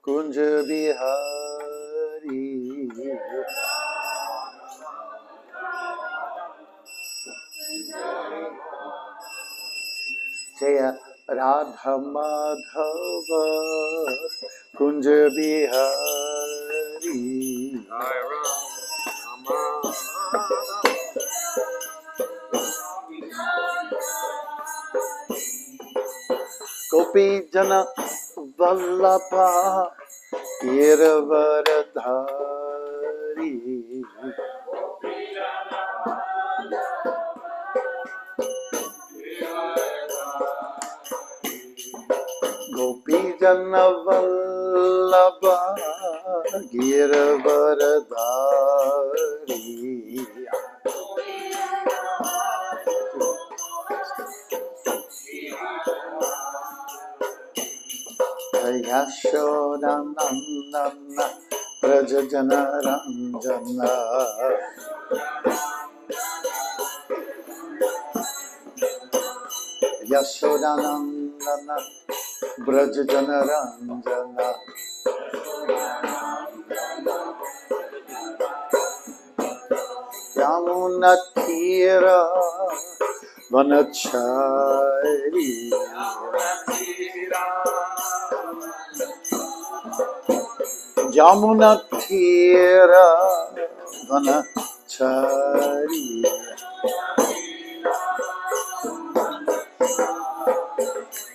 Kunj Bihari. Jaya Radha Madhava Kunj Bihari. Gopi Jana Vallabha Girvaradhari. Gopi Jana Vallabha Girvaradhari. Yashodanandana Prajajana Ranjana. Yashodanandana Brajajana Ranjana. Yamunatira Vanachari. Yamunatira Vanachari.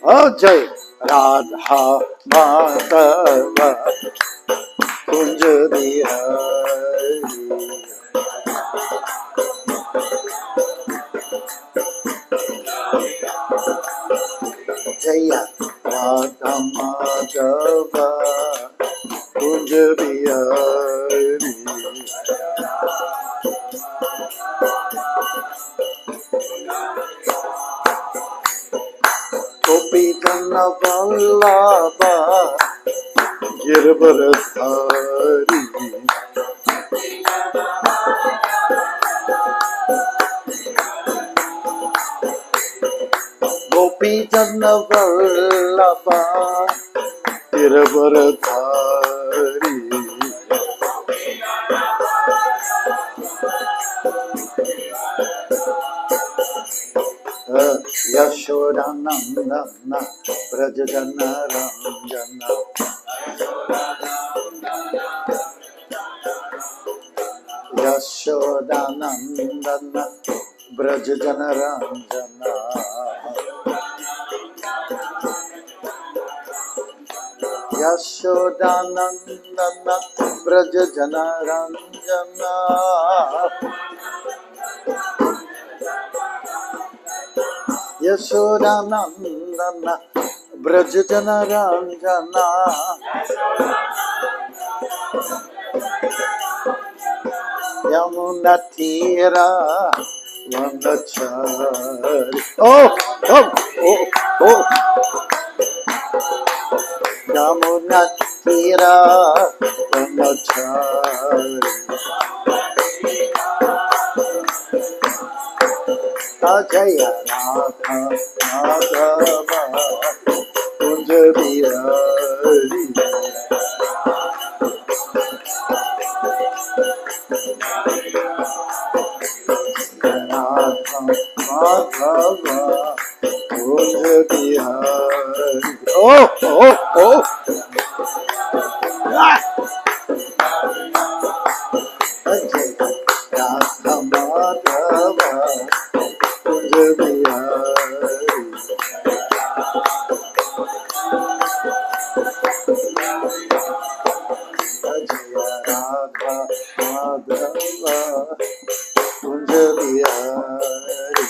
Oh Jai Radha Madhava Kunj Bihari. Jaya Radha Madhava Kunj Bihari. Gopi Jana Vallabha Girvaradhari. Gopi Jana Vallabha Girvaradhari. Yashodanandana Prajajana Ranjana. Yashodanandana Brajajana Ranjana. Yashodanandana Brajajana Ranjana. Yashodanandana Brajajana Ranjana. Yamunatira Vanachari. Oh, oh, oh, oh. Yamunatira Vanachari. Jaya Radha Madhava Kunj Bihari. Radha Madhava Kunj Bihari. Oh, oh, oh. Ah. Jaya Radha Madhava Kunj Bihari. Jaya Radha Madhava Kunj Bihari.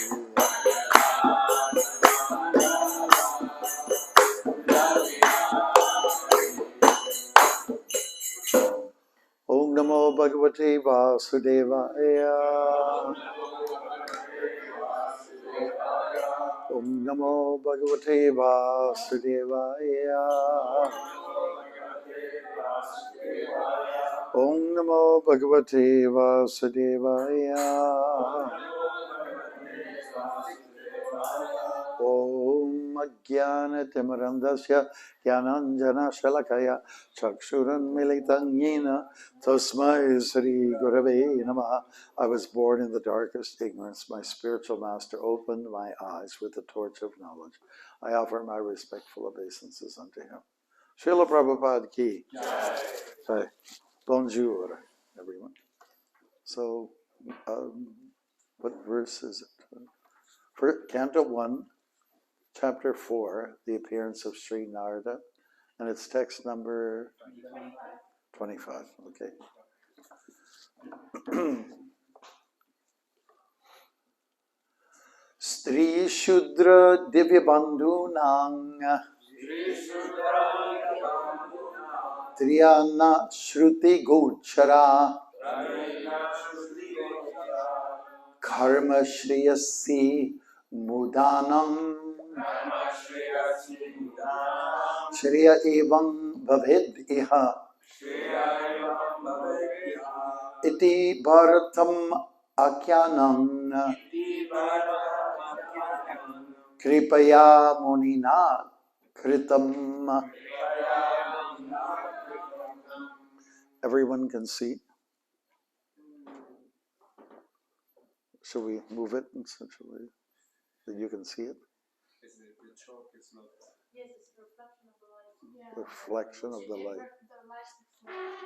Om Namo Bhagavate Vasudevaya. Om Namo Bhagavate Vasudevaya. Om Namo Bhagavate Vasudevaya. Om Ajnanatimirandasya Jnananjana Shalakaya Chakshuranmilitam Yena Tasmai Sri Gurave Namaha. I was born in the darkest ignorance. My spiritual master opened my eyes with the torch of knowledge. I offer my respectful obeisances unto him. Srila Prabhupada ki. Jai. Bonjour, everyone. So, what verse is it? Canto 1, Chapter 4, The Appearance of Sri Narada, and it's text number 25. Okay. Stri Shudra Divya Bandhu Nang Triyana Shruti Gochara Karma Shriyasi Mudanam Shriya Evam Bhavid Iha Iti Bharatam Akyanam Kripaya Munina Kritam. Everyone can see. Should we move it in such a way that you can see it? Is it the chalk is not? Yes, it's a reflection of the light. Yeah. Reflection of the light.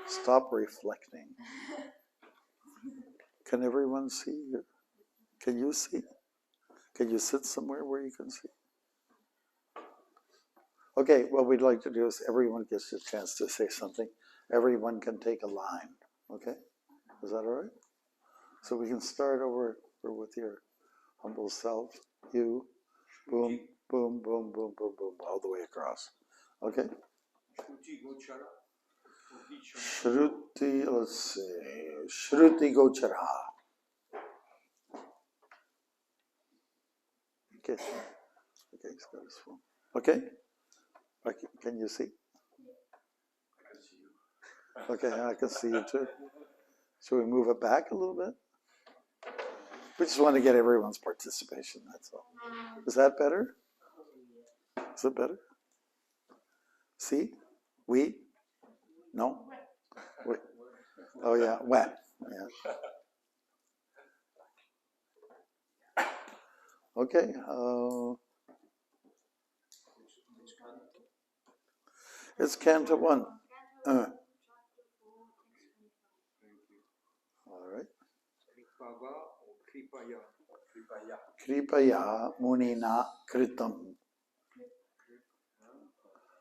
Stop reflecting. Can everyone see? Can you see? Can you sit somewhere where you can see? Okay, what we'd like to do is everyone gets a chance to say something. Everyone can take a line. Okay? Is that all right? So we can start over with your humble self. You. Boom, boom, boom, boom, boom, boom, all the way across. Okay? Shruti, let's see. Shruti Gochara. Okay. Okay, he's got his phone. Okay? Can you see? Okay, I can see you too. Should we move it back a little bit? We just want to get everyone's participation, that's all. Is that better? Is it better? See? We? No? We. Oh yeah, wet. Yeah. Okay. It's Canto 1. All right. Kripaya Munina Kritam.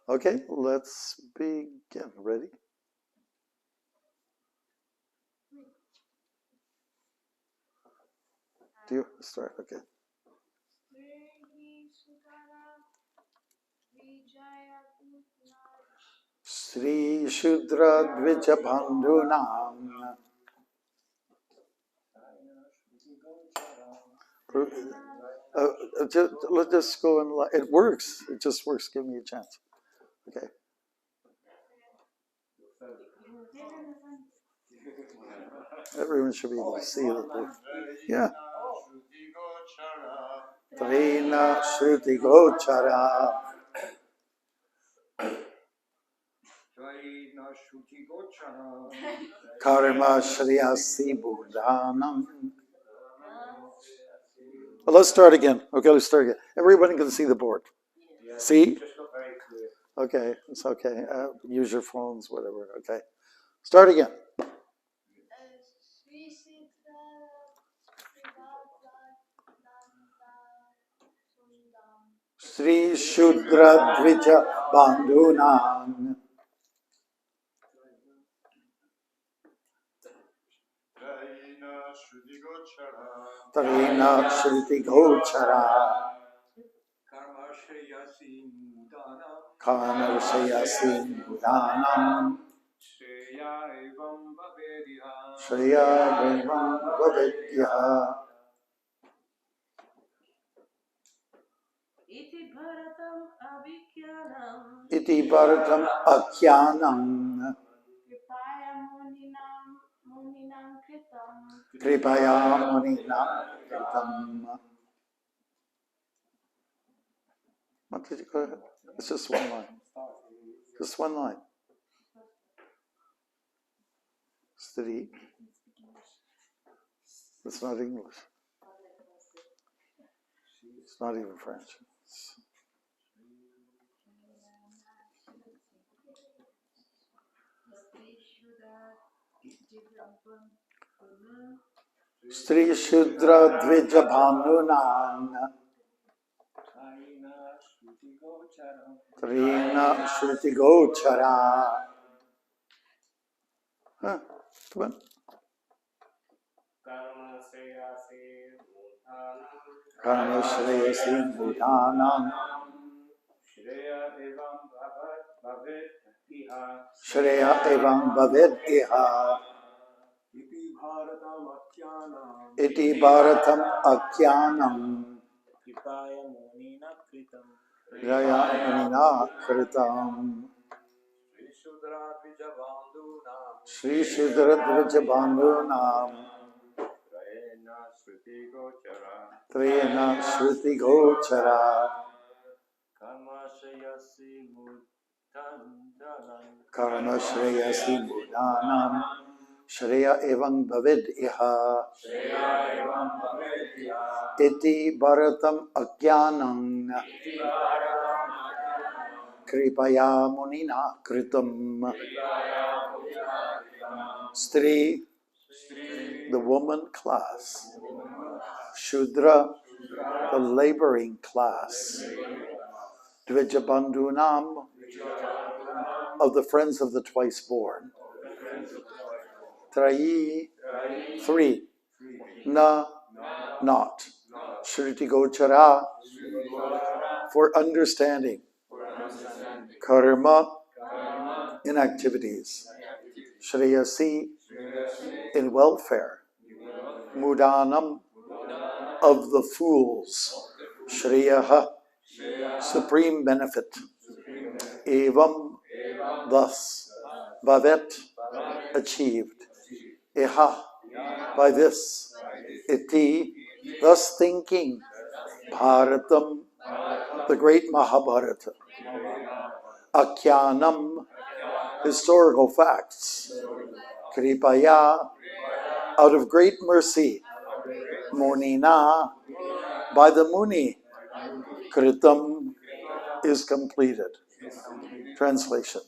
Okay, let's begin. Ready? Do you start? Okay. Sri Shudra Dvija Bandhunam. Let's just go and it works. It just works. Give me a chance. Okay. Everyone should be able to see it. Yeah. Trina Shruti Gochara. Karma Shriyasi Buddhanam. Well, let's start again. Okay, let's start again. Everybody can see the board. See? Okay, it's okay. Use your phones, whatever. Okay. Start again. Sri Shudra Dvija Bandhunam. Tarina Shruti Gochara. Karma Shriyasi Mudanam. Shriya Evam Bhavedya. Iti Bharatam Akyanam. Kripaya Muninam Kritam. What did you go ahead? It's just one line. Just one line. Stri. It's not English. It's not even French. Stri Shudra Dvija Bhanunana Trina Shruti Gochara. Huh, come on. Karma Shreyasi Bhutanam Shreya Evam Bhavid Iha Iti Bharatam Akyanam Raya Munina Kritam Sri Shudra Dvija Bandhunam Trena Shruti Gochara Karma Shreyasi Bhutanam Shreya Evam Bhavid Iha Iti Bharatam Akyanam Kripaya Munina Kritam. Stri, the woman class. Shudra, the laboring class. Dvijabandhunam, of the friends of the twice born. Trayi, three. Na, not. Shruti Gochara, for understanding. Karma, in activities. Shreyasi, in welfare. Mudanam, of the fools. Shreyaha, supreme benefit. Evam, thus. Bhavet, achieved. Iha, by this. Iti, thus thinking. Bharatam, the great Mahabharata. Akyanam, historical facts. Kripaya, out of great mercy. Munina, by the Muni. Kritam, is completed. Translation.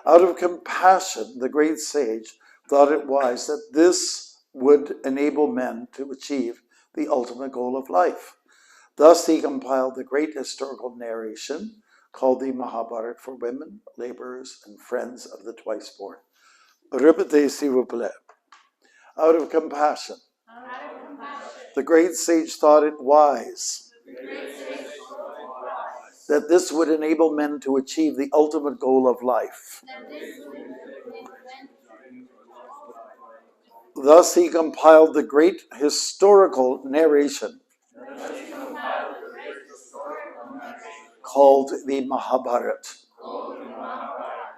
Out of compassion, the great sage thought it wise that this would enable men to achieve the ultimate goal of life. Thus he compiled the great historical narration called the Mahabharata for women, laborers, and friends of the twice born. Répétez, s'il vous plaît. Out of compassion, the great sage thought it wise that this would enable men to achieve the ultimate goal of life. Thus he compiled the great historical narration called the Mahabharata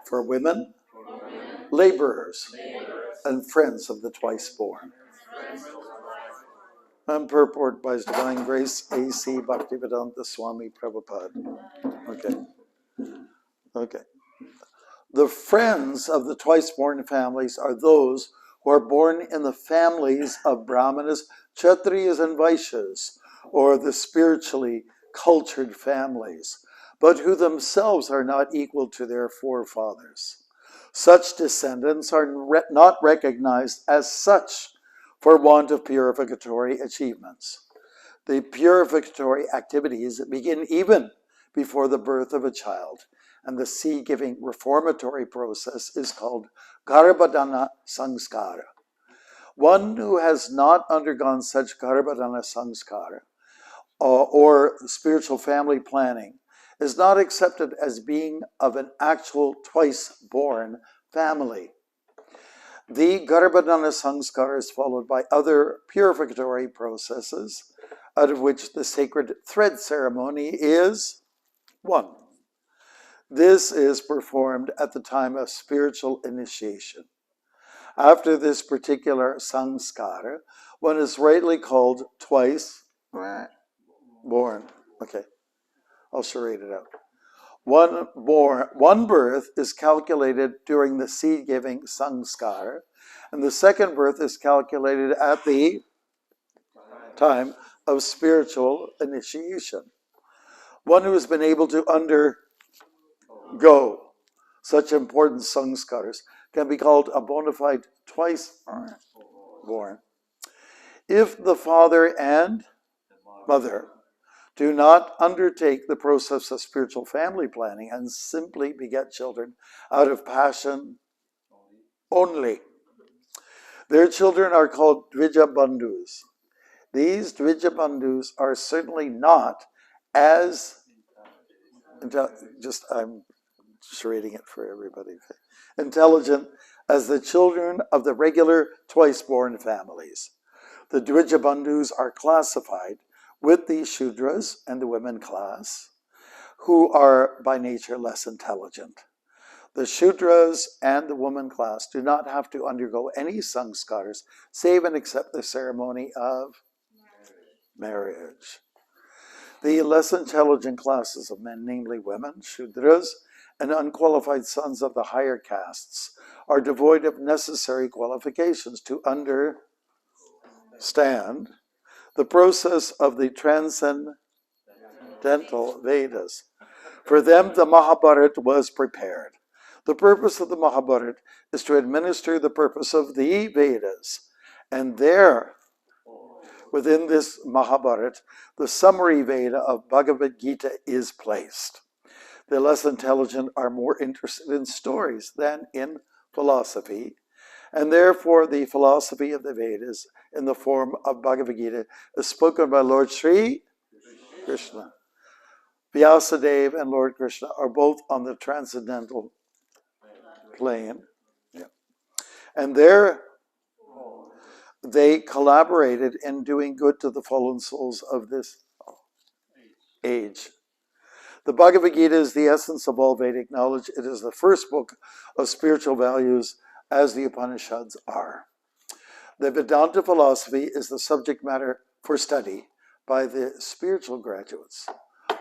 for women, laborers, and friends of the twice born. And purport by His Divine Grace, A.C. Bhaktivedanta Swami Prabhupada. Okay. The friends of the twice born families are those who are born in the families of Brahmanas, Kshatriyas, and Vaishyas, or the spiritually cultured families, but who themselves are not equal to their forefathers. Such descendants are not recognized as such for want of purificatory achievements. The purificatory activities begin even before the birth of a child, and the seed-giving reformatory process is called Garbhadana Sanskara. One who has not undergone such Garbhadana Sanskara or spiritual family planning is not accepted as being of an actual twice-born family. The Garbhadana Sanskara is followed by other purificatory processes, out of which the sacred thread ceremony is one. This is performed at the time of spiritual initiation. After this particular sanskara, one is rightly called twice born. Okay. I'll charade it out. One birth is calculated during the seed-giving sanskar, and the second birth is calculated at the time of spiritual initiation. One who has been able to undergo such important sanskars can be called a bona fide twice born. If the father and mother do not undertake the process of spiritual family planning and simply beget children out of passion only, their children are called Dvija Bandhus. These Dvija Bandhus are certainly not as, I'm charading it for everybody, intelligent as the children of the regular twice-born families. The Dvija Bandhus are classified with the Shudras and the women class, who are by nature less intelligent. The Shudras and the woman class do not have to undergo any sanskars save and except the ceremony of marriage. The less intelligent classes of men, namely women, Shudras, and unqualified sons of the higher castes, are devoid of necessary qualifications to understand the process of the transcendental Vedas. For them, the Mahabharata was prepared. The purpose of the Mahabharata is to administer the purpose of the Vedas. And there, within this Mahabharata, the summary Veda of Bhagavad Gita is placed. The less intelligent are more interested in stories than in philosophy, and therefore the philosophy of the Vedas in the form of Bhagavad Gita is spoken by Lord Sri Krishna. Vyasadeva and Lord Krishna are both on the transcendental plane. Yeah. And there they collaborated in doing good to the fallen souls of this age. The Bhagavad Gita is the essence of all Vedic knowledge. It is the first book of spiritual values, as the Upanishads are. The Vedanta philosophy is the subject matter for study by the spiritual graduates.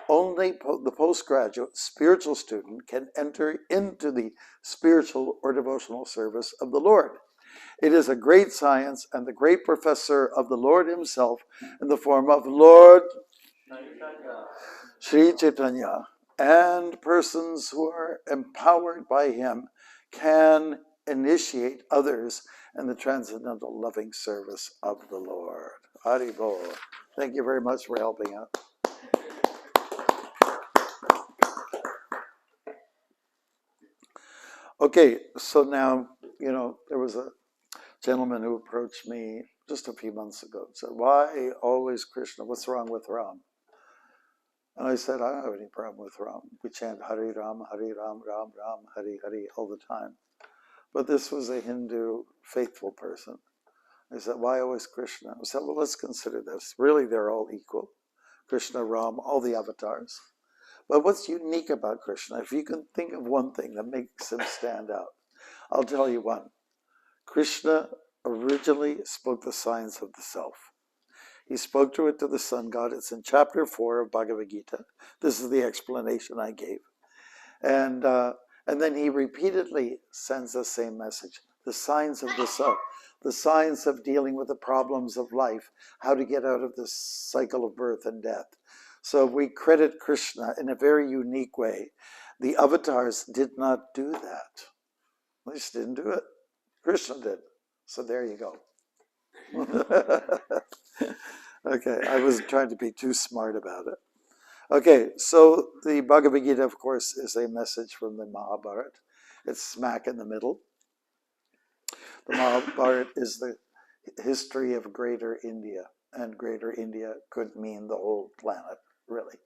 Only the postgraduate spiritual student can enter into the spiritual or devotional service of the Lord. It is a great science, and the great professor of the Lord himself in the form of Lord Sri Chaitanya and persons who are empowered by him can initiate others in the transcendental loving service of the Lord. Hari Bol. Thank you very much for helping out. Okay, so now, there was a gentleman who approached me just a few months ago and said, why always Krishna? What's wrong with Ram? And I said, I don't have any problem with Ram. We chant Hari Ram, Ram Ram, Hari Hari all the time. But this was a Hindu faithful person. I said, why always Krishna? I said, well, let's consider this. Really, they're all equal. Krishna, Ram, all the avatars. But what's unique about Krishna? If you can think of one thing that makes him stand out, I'll tell you one. Krishna originally spoke the science of the self. He spoke to it to the sun god. It's in chapter 4 of Bhagavad Gita. This is the explanation I gave. And then he repeatedly sends the same message. The science of the self. The science of dealing with the problems of life. How to get out of this cycle of birth and death. So we credit Krishna in a very unique way. The avatars did not do that. They just didn't do it. Krishna did. So there you go. Okay, I wasn't trying to be too smart about it. Okay, so the Bhagavad Gita, of course, is a message from the Mahabharata. It's smack in the middle. The Mahabharata is the history of Greater India, and Greater India could mean the whole planet, really.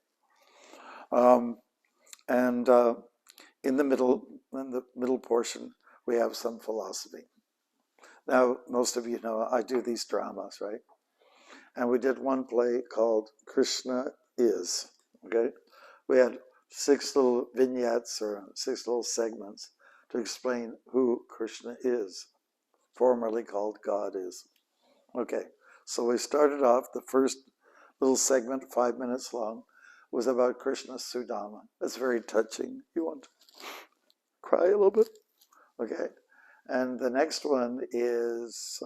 In the middle portion, we have some philosophy. Now, most of you know I do these dramas, right? And we did one play called Krishna Is, okay? We had 6 little vignettes or 6 little segments to explain who Krishna is, formerly called God is. Okay, so we started off the first little segment, 5 minutes long, was about Krishna Sudama. It's very touching. You want to cry a little bit? Okay. And the next one is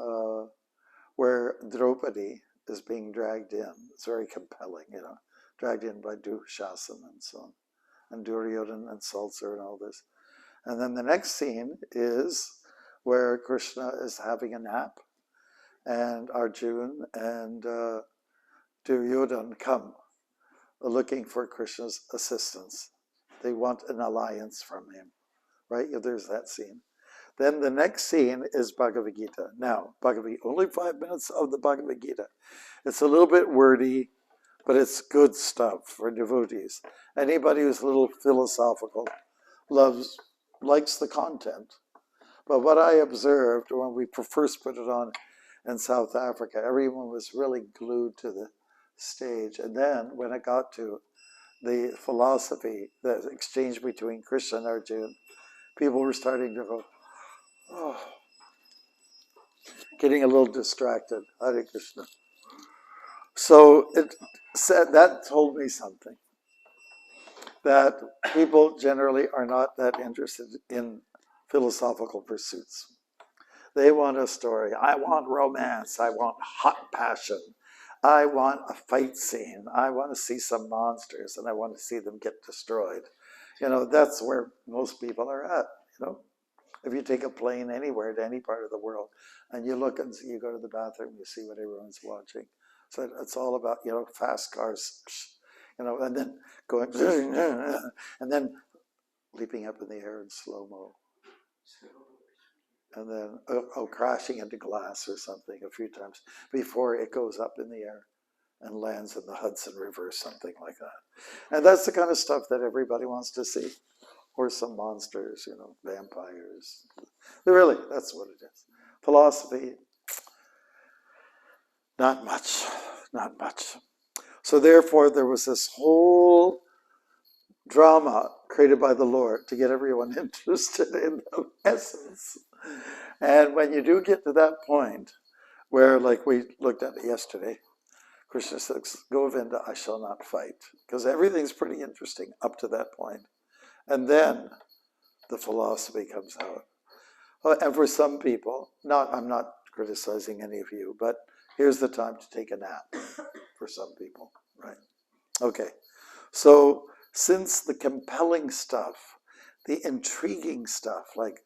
where Draupadi is being dragged in. It's very compelling, dragged in by Dushasana and so on. And Duryodhana insults her and all this. And then the next scene is where Krishna is having a nap, and Arjuna and Duryodhana come looking for Krishna's assistance. They want an alliance from him, right? There's that scene. Then the next scene is Bhagavad Gita. Now, Bhagavad Gita, only 5 minutes of the Bhagavad Gita. It's a little bit wordy, but it's good stuff for devotees. Anybody who's a little philosophical likes the content. But what I observed when we first put it on in South Africa, everyone was really glued to the stage. And then when it got to the philosophy, the exchange between Krishna and Arjuna, people were starting to go, oh, getting a little distracted. Hare Krishna. So it said, that told me something, that people generally are not that interested in philosophical pursuits. They want a story. I want romance. I want hot passion. I want a fight scene. I want to see some monsters, and I want to see them get destroyed. That's where most people are at. If you take a plane anywhere to any part of the world, and you look and see, you go to the bathroom, you see what everyone's watching. So it's all about, fast cars, and then going, and then leaping up in the air in slow-mo. And then crashing into glass or something a few times before it goes up in the air and lands in the Hudson River or something like that. And that's the kind of stuff that everybody wants to see. Or some monsters, vampires. Really, that's what it is. Philosophy, not much, not much. So therefore, there was this whole drama created by the Lord to get everyone interested in the essence. And when you do get to that point where, like we looked at it yesterday, Krishna says, Govinda, I shall not fight. Because everything's pretty interesting up to that point. And then the philosophy comes out. And for some people, I'm not criticizing any of you, but here's the time to take a nap for some people, right? Okay, so since the compelling stuff, the intriguing stuff, like,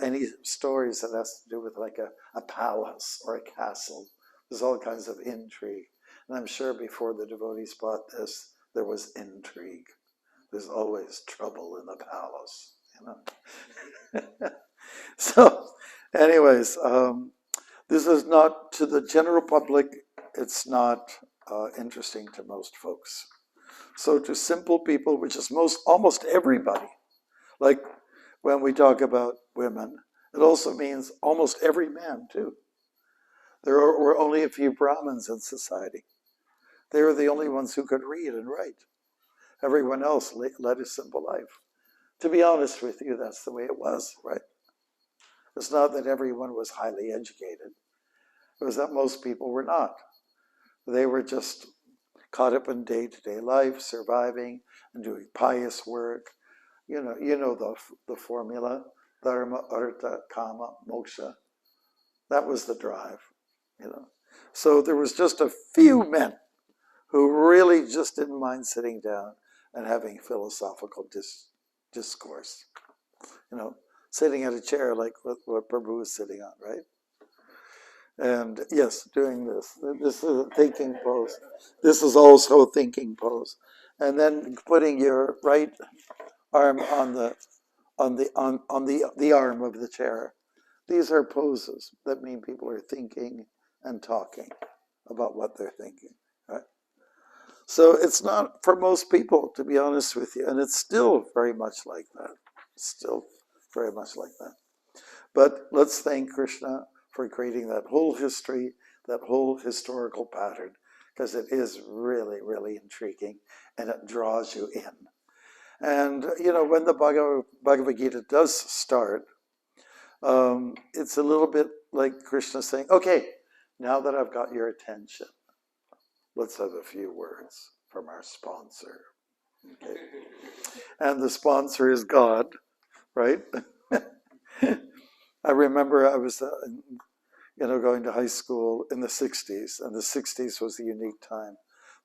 any stories that has to do with like a palace or a castle, there's all kinds of intrigue. And I'm sure before the devotees bought this, there was intrigue. There's always trouble in the palace, So, anyways, this is not, to the general public, it's not interesting to most folks. So to simple people, which is almost everybody, like when we talk about women, it also means almost every man too. There were only a few Brahmins in society. They were the only ones who could read and write. Everyone else led a simple life. To be honest with you, that's the way it was, right? It's not that everyone was highly educated. It was that most people were not. They were just caught up in day-to-day life, surviving and doing pious work. You know the formula, dharma, artha, kama, moksha. That was the drive, So there was just a few men who really just didn't mind sitting down and having philosophical discourse. Sitting at a chair like what Prabhu is sitting on, right? And yes, doing this. This is a thinking pose. This is also a thinking pose. And then putting your right arm on the arm of the chair. These are poses that mean people are thinking and talking about what they're thinking, right? So it's not for most people, to be honest with you, and it's still very much like that. Still very much like that. But let's thank Krishna for creating that whole history, that whole historical pattern, because it is really, really intriguing, and it draws you in. And, when the Bhagavad Gita does start, it's a little bit like Krishna saying, okay, now that I've got your attention, let's have a few words from our sponsor. Okay. And the sponsor is God, right? I remember I was going to high school in the 60s, and the 60s was a unique time,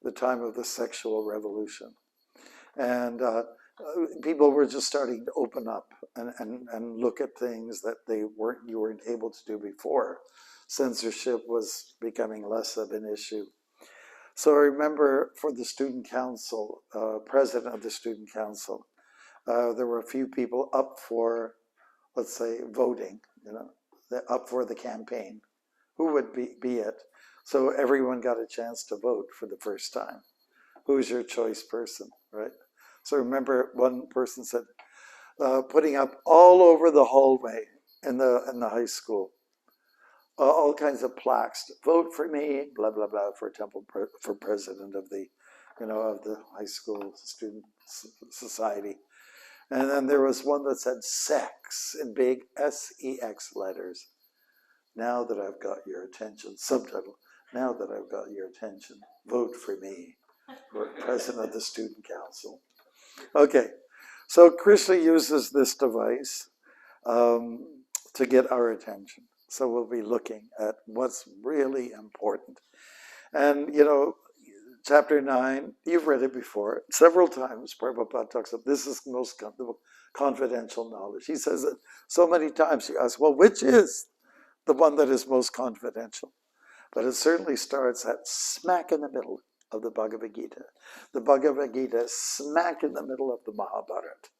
the time of the sexual revolution. And people were just starting to open up and look at things that you weren't able to do before. Censorship was becoming less of an issue. So I remember for the student council, president of the student council, there were a few people up for, let's say, voting, up for the campaign. Who would be it? So everyone got a chance to vote for the first time. Who's your choice person, right? So remember, one person said, putting up all over the hallway in the high school, all kinds of plaques. Vote for me, blah blah blah, for for president of the, of the high school student society. And then there was one that said sex in big SEX letters. Now that I've got your attention, subtitle, now that I've got your attention, vote for me for president of the student council. Okay, so Krishna uses this device to get our attention. So we'll be looking at what's really important. And, chapter 9, you've read it before. Several times Prabhupada talks about this is the most confidential knowledge. He says it so many times. You ask, well, which is the one that is most confidential? But it certainly starts at smack in the middle of the Bhagavad Gita. The Bhagavad Gita is smack in the middle of the Mahabharata,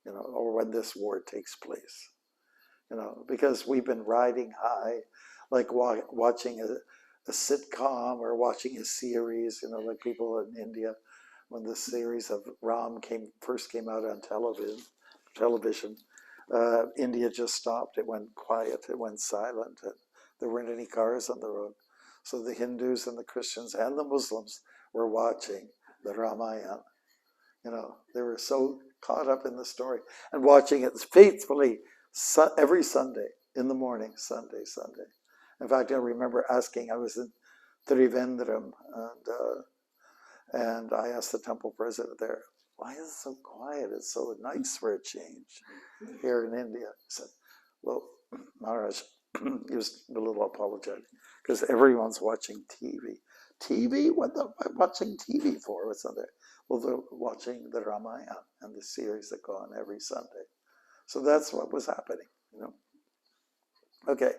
or when this war takes place. Because we've been riding high, like watching a sitcom or watching a series, like people in India, when the series of Ram first came out on television, India just stopped. It went quiet. It went silent. There weren't any cars on the road. So the Hindus and the Christians and the Muslims were watching the Ramayana. They were so caught up in the story and watching it faithfully every Sunday in the morning, Sunday. In fact, I remember asking, I was in Trivandrum, and I asked the temple president there, why is it so quiet? It's so nice for a change here in India. He said, well, Maharaja, he was a little apologetic, because everyone's watching TV. TV? What am I watching TV for? What's on there? Well, they're watching the Ramayana and the series that go on every Sunday. So that's what was happening, Okay,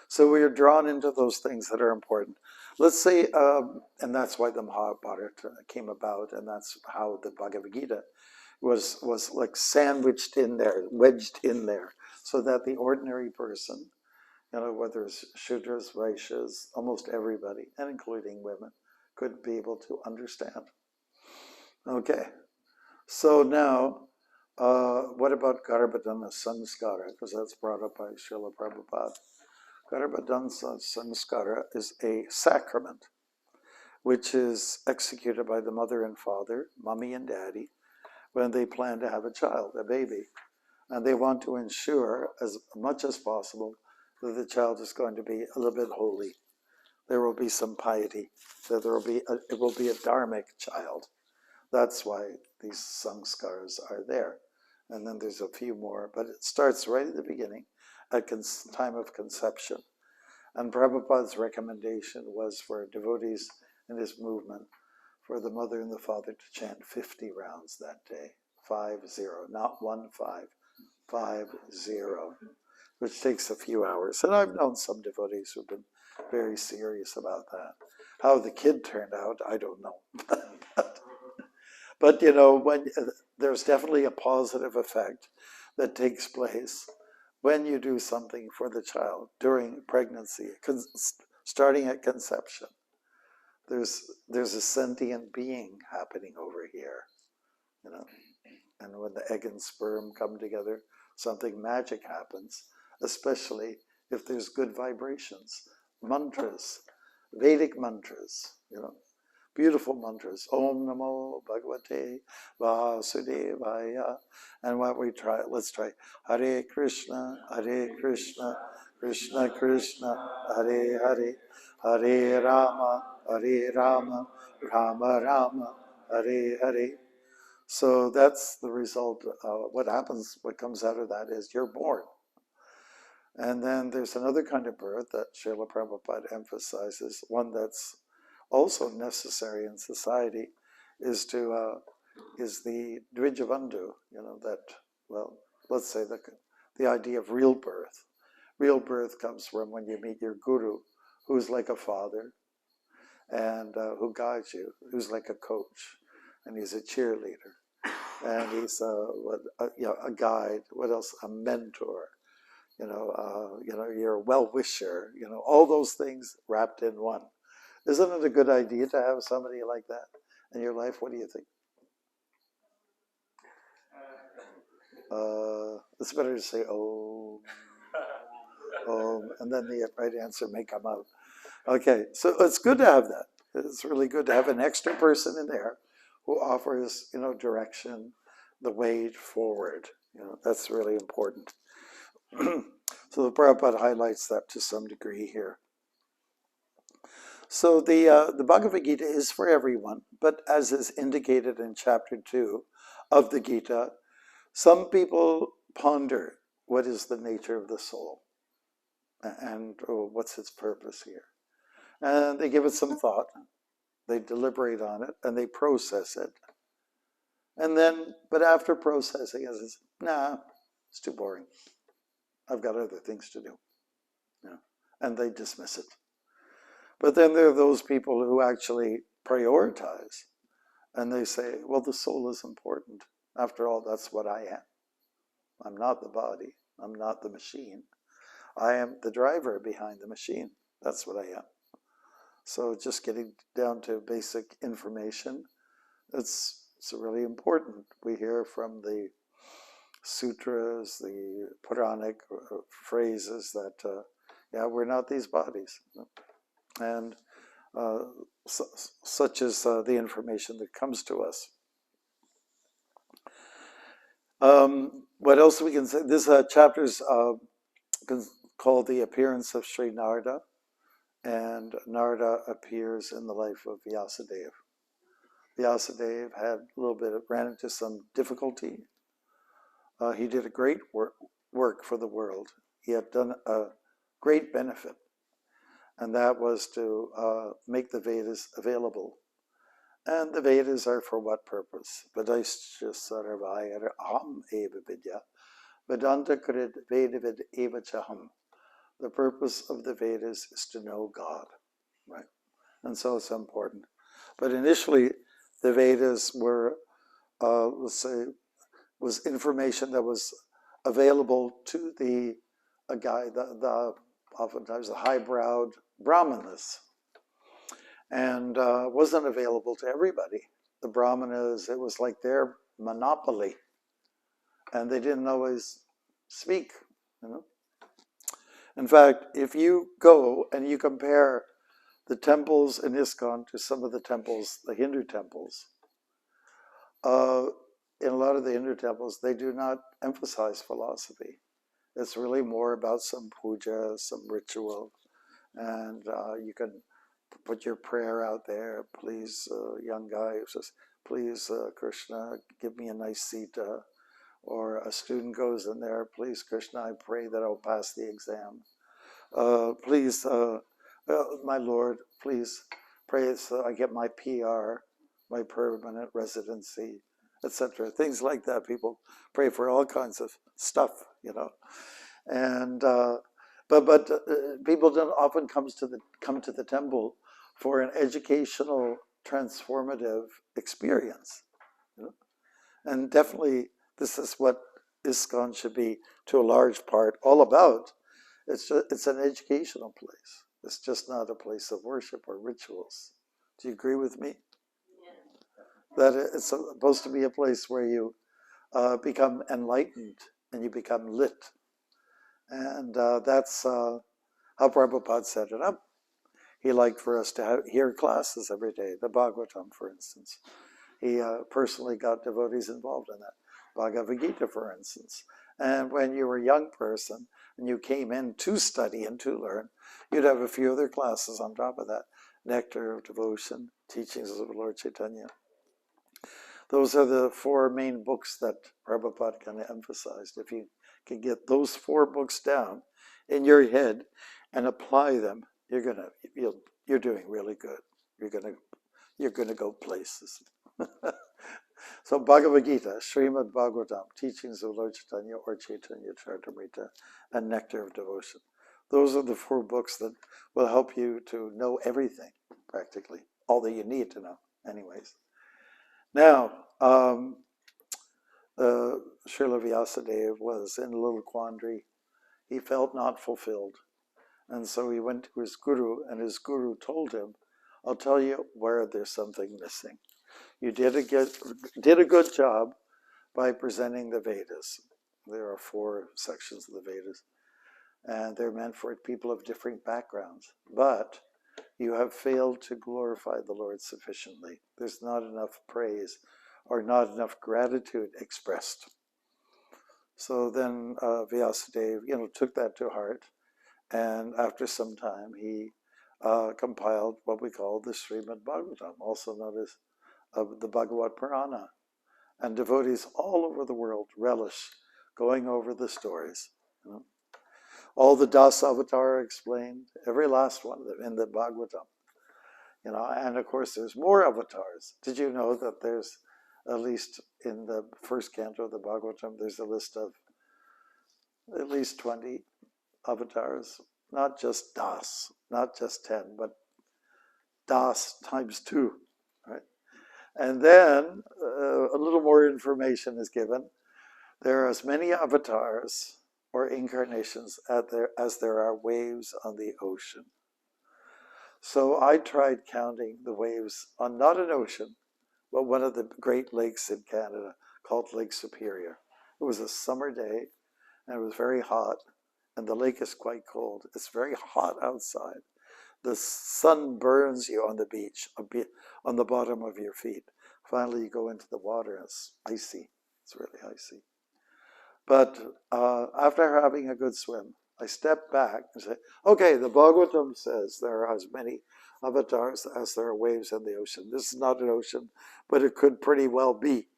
so we are drawn into those things that are important. Let's say, and that's why the Mahabharata came about, and that's how the Bhagavad Gita was like sandwiched in there, wedged in there, so that the ordinary person, whether it's Shudras, Vaishyas, almost everybody, and including women, could be able to understand. Okay, so now, what about Garbhadana Sanskara? Because that's brought up by Srila Prabhupada. Garbhadana Sanskara is a sacrament which is executed by the mother and father, mommy and daddy, when they plan to have a child, a baby. And they want to ensure as much as possible that the child is going to be a little bit holy. There will be some piety, that it will be a dharmic child. That's why these sanskars are there. And then there's a few more, but it starts right at the beginning, at time of conception. And Prabhupada's recommendation was for devotees in his movement, for the mother and the father to chant 50 rounds that day. 50, not 15, 50, which takes a few hours. And I've known some devotees who've been very serious about that. How the kid turned out, I don't know. But, when there's definitely a positive effect that takes place when you do something for the child during pregnancy, starting at conception. There's a sentient being happening over here, And when the egg and sperm come together, something magic happens, especially if there's good vibrations, mantras, Vedic mantras, Beautiful mantras. Om Namo Bhagavate Vasudevaya. And what let's try. Hare Krishna, Krishna Krishna, Hare Hare, Hare Rama, Rama Rama, Hare Hare. So that's the result. What happens, what comes out of that is you're born. And then there's another kind of birth that Srila Prabhupada emphasizes, one that's also necessary in society, is the Dvijabandhu, that, well, let's say the idea of real birth. Real birth comes from when you meet your guru, who's like a father, and who guides you, who's like a coach, and he's a cheerleader, and he's a guide. What else? A mentor. You're a well-wisher. All those things wrapped in one. Isn't it a good idea to have somebody like that in your life? What do you think? It's better to say "oh," and then the right answer may come out. Okay, so it's good to have that. It's really good to have an extra person in there who offers, direction, the way forward. That's really important. So the Prabhupada highlights that to some degree here. So the Bhagavad Gita is for everyone, but as is indicated in chapter 2 of the Gita, some people ponder what is the nature of the soul and what's its purpose here. And they give it some thought, they deliberate on it, and they process it. And then, but after processing, it says, nah, it's too boring. I've got other things to do. And they dismiss it. But then there are those people who actually prioritize, and they say, well, the soul is important. After all, that's what I am. I'm not the body. I'm not the machine. I am the driver behind the machine. That's what I am. So just getting down to basic information, it's really important. We hear from the sutras, the Puranic phrases that, we're not these bodies. And such is the information that comes to us. What else we can say? This chapter is called The Appearance of Sri Narada, and Narada appears in the life of Vyasadeva. Vyasadeva ran into some difficulty. He did a great work for the world. He had done a great benefit, and that was to make the Vedas available. And the Vedas are for what purpose? Vedaischa sarvaya aham eva vidya, Vedanta krid vedavid eva chaham. The purpose of the Vedas is to know God, right? And so it's important. But initially, the Vedas were, was information that was available to oftentimes the high-browed brahmanas, and wasn't available to everybody. The brahmanas, it was like their monopoly, and they didn't always speak. In fact, if you go and you compare the temples in ISKCON to some of the temples, the Hindu temples, in a lot of the Hindu temples, they do not emphasize philosophy. It's really more about some puja, some ritual, and you can put your prayer out there. Please, young guy who says, please, Krishna, give me a nice seat. Or a student goes in there, please, Krishna, I pray that I'll pass the exam. Please, my Lord, please pray so I get my PR, my permanent residency, etc. Things like that. People pray for all kinds of stuff, And but people don't often come to the temple for an educational, transformative experience. And definitely, this is what ISKCON should be, to a large part, all about. It's an educational place. It's just not a place of worship or rituals. Do you agree with me? Yeah. That it's supposed to be a place where you become enlightened and you become lit. And that's how Prabhupada set it up. He liked for us to hear classes every day, the Bhagavatam, for instance. He personally got devotees involved in that. Bhagavad Gita, for instance. And when you were a young person and you came in to study and to learn, you'd have a few other classes on top of that. Nectar of Devotion, Teachings of the Lord Chaitanya. Those are the 4 main books that Prabhupada kind of emphasized. If you can get those 4 books down in your head and apply them, you're doing really good. You're gonna go places. So Bhagavad Gita, Srimad Bhagavatam, Teachings of Lord Chaitanya or Chaitanya Charitamrita, and Nectar of Devotion. Those are the 4 books that will help you to know everything, practically, all that you need to know, anyways. Now, Srila Vyasadeva was in a little quandary. He felt not fulfilled. And so he went to his guru, and his guru told him, I'll tell you where there's something missing. You did a good job by presenting the Vedas. There are 4 sections of the Vedas, and they're meant for people of different backgrounds. But you have failed to glorify the Lord sufficiently. There's not enough praise or not enough gratitude expressed. So then Vyasadeva, took that to heart, and after some time he compiled what we call the Srimad Bhagavatam, also known as the Bhagavad Purana. And devotees all over the world relish going over the stories. All the Das Avatar explained, every last one of them in the Bhagavatam. And of course there's more avatars. Did you know that there's, at least in the first canto of the Bhagavatam, there's a list of at least 20 avatars, not just Das, not just 10, but Das times 2, right? And then a little more information is given. There are as many avatars or incarnations as there are waves on the ocean. So I tried counting the waves on not an ocean, but one of the great lakes in Canada called Lake Superior. It was a summer day, and it was very hot, and the lake is quite cold. It's very hot outside. The sun burns you on the beach, on the bottom of your feet. Finally, you go into the water, and it's icy. It's really icy. But after having a good swim, I stepped back and said, okay, the Bhagavatam says there are as many avatars as there are waves in the ocean. This is not an ocean, but it could pretty well be.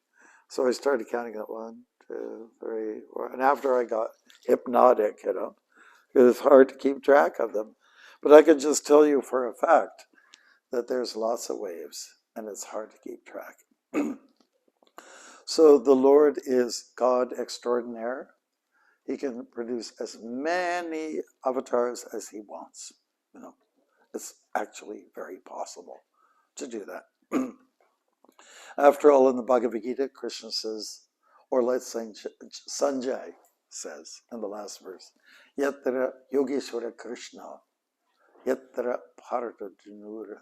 So I started counting that 1, 2, 3, 4. And after I got hypnotic, it was hard to keep track of them. But I can just tell you for a fact that there's lots of waves, and it's hard to keep track. So the Lord is God extraordinaire. He can produce as many avatars as he wants. It's actually very possible to do that. After all, in the Bhagavad Gita, Krishna says, or let's say Sanjay says in the last verse, Yatra Yogeshwara Krishna, Yatra Bharata Dhanura,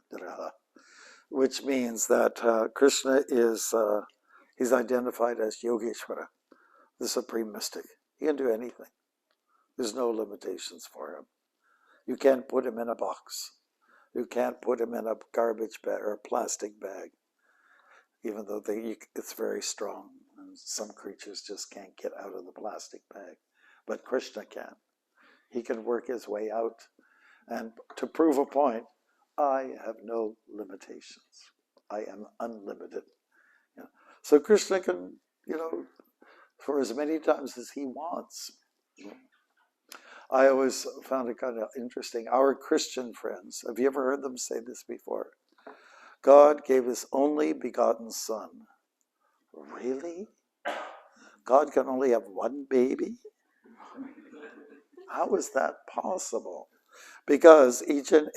which means that Krishna is, he's identified as Yogeshwara, the supreme mystic. He can do anything. There's no limitations for him. You can't put him in a box. You can't put him in a garbage bag or a plastic bag, even though it's very strong. And some creatures just can't get out of the plastic bag. But Krishna can. He can work his way out. And to prove a point, I have no limitations. I am unlimited. So Krishna can, for as many times as he wants. I always found it kind of interesting. Our Christian friends, have you ever heard them say this before? God gave his only begotten son. Really? God can only have one baby? How is that possible? Because each and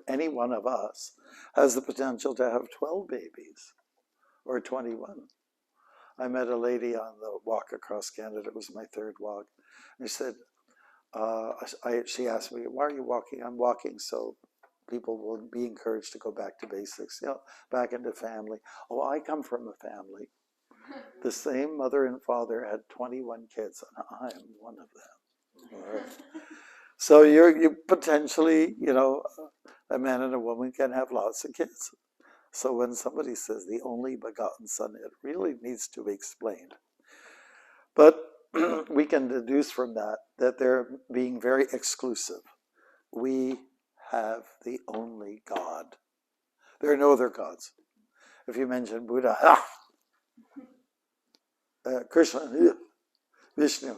any one of us has the potential to have 12 babies or 21. I met a lady on the walk across Canada. It was my 3rd walk. And she said, she asked me, why are you walking? I'm walking so people will be encouraged to go back to basics, back into family. Oh, I come from a family. The same mother and father had 21 kids, and I am one of them. All right. So you potentially, a man and a woman can have lots of kids. So when somebody says the only begotten son, it really needs to be explained. But we can deduce from that they're being very exclusive. We have the only God. There are no other gods. If you mention Buddha, Krishna, Vishnu,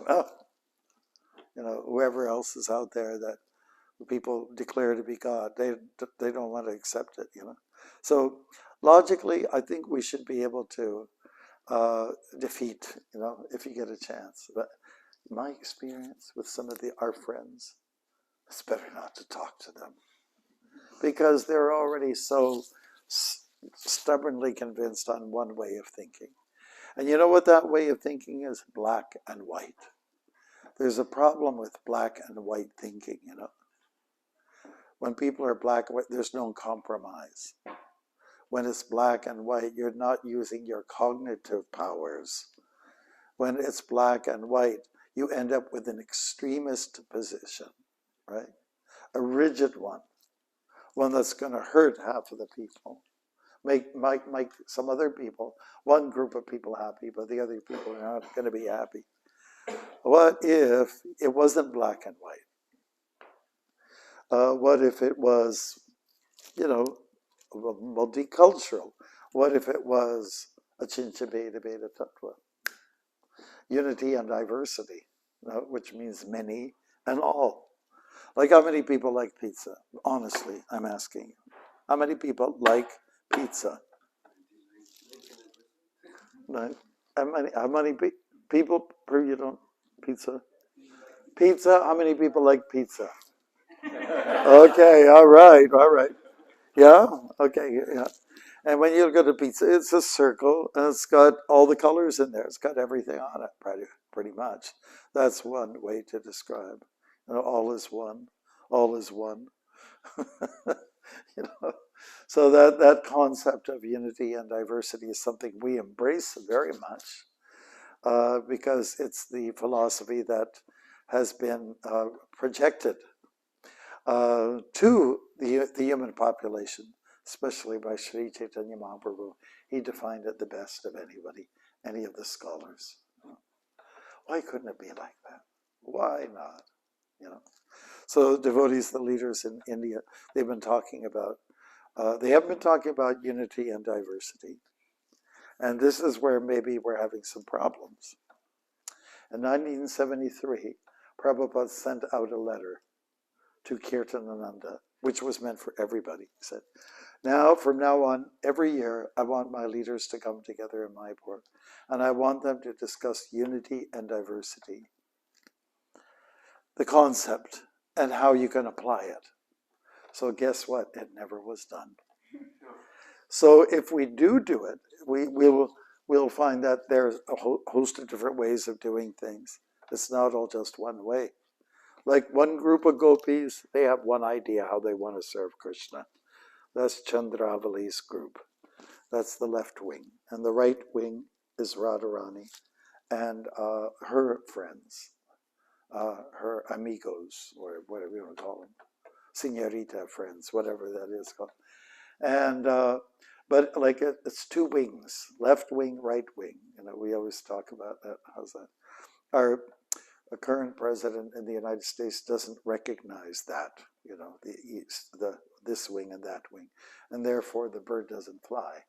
whoever else is out there that people declare to be God, they don't want to accept it, So logically, I think we should be able to defeat, if you get a chance. But my experience with some of our friends, it's better not to talk to them because they're already so stubbornly convinced on one way of thinking. And you know what that way of thinking is? Black and white. There's a problem with black and white thinking, When people are black and white, there's no compromise. When it's black and white, you're not using your cognitive powers. When it's black and white, you end up with an extremist position, right? A rigid one that's going to hurt half of the people. Make some other people, one group of people happy, but the other people are not going to be happy. What if it wasn't black and white? What if it was, multicultural? What if it was a Chincha Beta Tattva? Unity and diversity, which means many and all. Like, how many people like pizza? Honestly, I'm asking you. How many people like pizza? Right? How many people per you don't pizza? Pizza, how many people like pizza? Okay, all right. Yeah, okay, yeah. And when you look at a pizza, it's a circle, and it's got all the colors in there. It's got everything on it, pretty much. That's one way to describe. All is one. All is one. So that concept of unity and diversity is something we embrace very much because it's the philosophy that has been projected to the human population, especially by Sri Chaitanya Mahaprabhu. He defined it the best of anybody, any of the scholars. Why couldn't it be like that? Why not? So devotees, the leaders in India, they've been talking about, they haven't been talking about unity and diversity. And this is where maybe we're having some problems. In 1973, Prabhupada sent out a letter to Kirtanananda, which was meant for everybody. He said, from now on, every year, I want my leaders to come together in Mayapur, and I want them to discuss unity and diversity, the concept, and how you can apply it. So guess what? It never was done. So if we do it, we'll find that there's a host of different ways of doing things. It's not all just one way. Like one group of gopis, they have one idea how they want to serve Krishna. That's Chandravali's group. That's the left wing. And the right wing is Radharani and her friends, her amigos, or whatever you want to call them. Señorita friends, whatever that is called. And but like it's two wings, left wing, right wing. We always talk about that. How's that? Our current president in the United States doesn't recognize that, the east, this wing and that wing, and therefore the bird doesn't fly.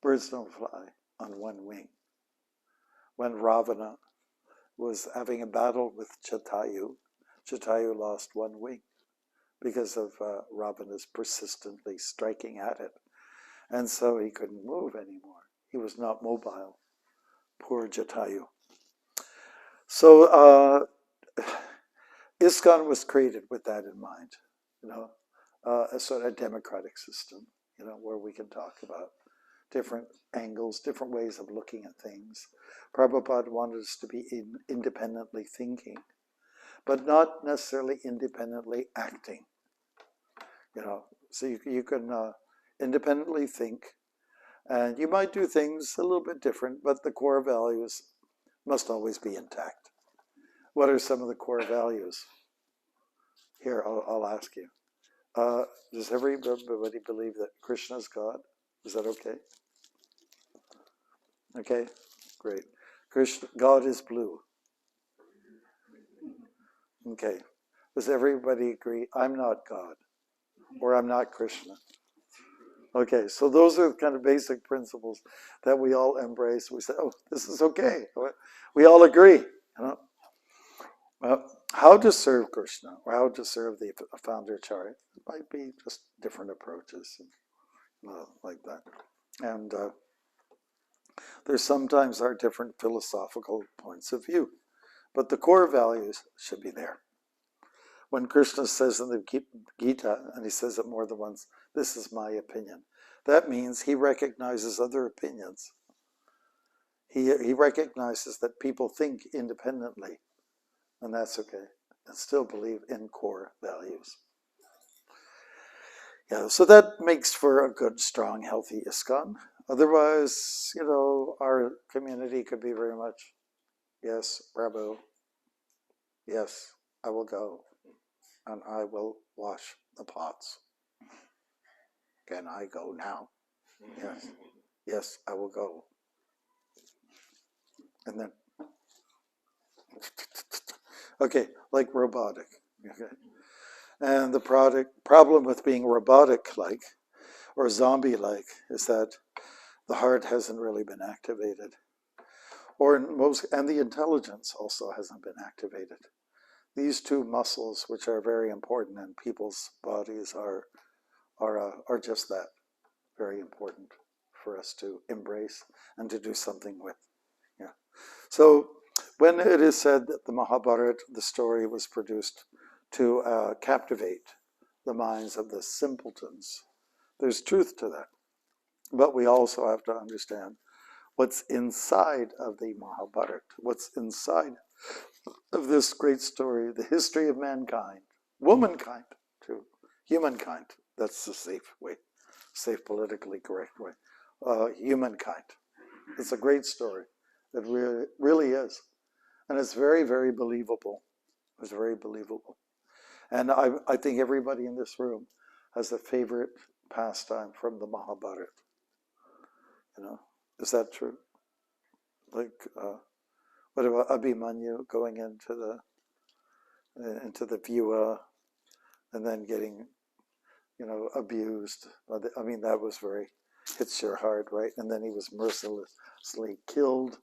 Birds don't fly on one wing. When Ravana was having a battle with Jatayu lost one wing because of Ravana's persistently striking at it. And so he couldn't move anymore. He was not mobile. Poor Jatayu. So ISKCON was created with that in mind, a sort of democratic system, where we can talk about different angles, different ways of looking at things. Prabhupada wanted us to be independently thinking, but not necessarily independently acting. So you can independently think, and you might do things a little bit different, but the core values must always be intact. What are some of the core values? Here, I'll ask you. Does everybody believe that Krishna is God? Is that okay? Okay, great. God is blue. Okay. Does everybody agree, I'm not God, or I'm not Krishna? Okay, so those are the kind of basic principles that we all embrace. We say, oh, this is okay. We all agree. How to serve Krishna or how to serve the founder Acharya might be just different approaches like that. And there sometimes are different philosophical points of view, but the core values should be there. When Krishna says in the Gita, and he says it more than once, this is my opinion, that means he recognizes other opinions. He recognizes that people think independently, and that's okay, and still believe in core values. Yeah, so that makes for a good, strong, healthy ISKCON. Otherwise, our community could be very much, yes, Prabhu, yes, I will go, and I will wash the pots. Can I go now? Yes, yes, I will go. And then, okay, like robotic. Okay, and the problem with being robotic-like or zombie-like is that the heart hasn't really been activated, and the intelligence also hasn't been activated. These two muscles, which are very important in people's bodies, are just that, very important for us to embrace and to do something with. Yeah. So when it is said that the Mahabharata, the story was produced to captivate the minds of the simpletons, there's truth to that. But we also have to understand what's inside of the Mahabharata, what's inside of this great story, the history of mankind, womankind too, humankind. That's the safe politically correct way. Humankind. It's a great story. It really is. And it's very, very believable. It's very believable. And I think everybody in this room has a favorite pastime from the Mahabharata. Is that true? Like, what about Abhimanyu going into the Vyuha and then getting, abused? I mean, that was hits your heart, right? And then he was mercilessly killed.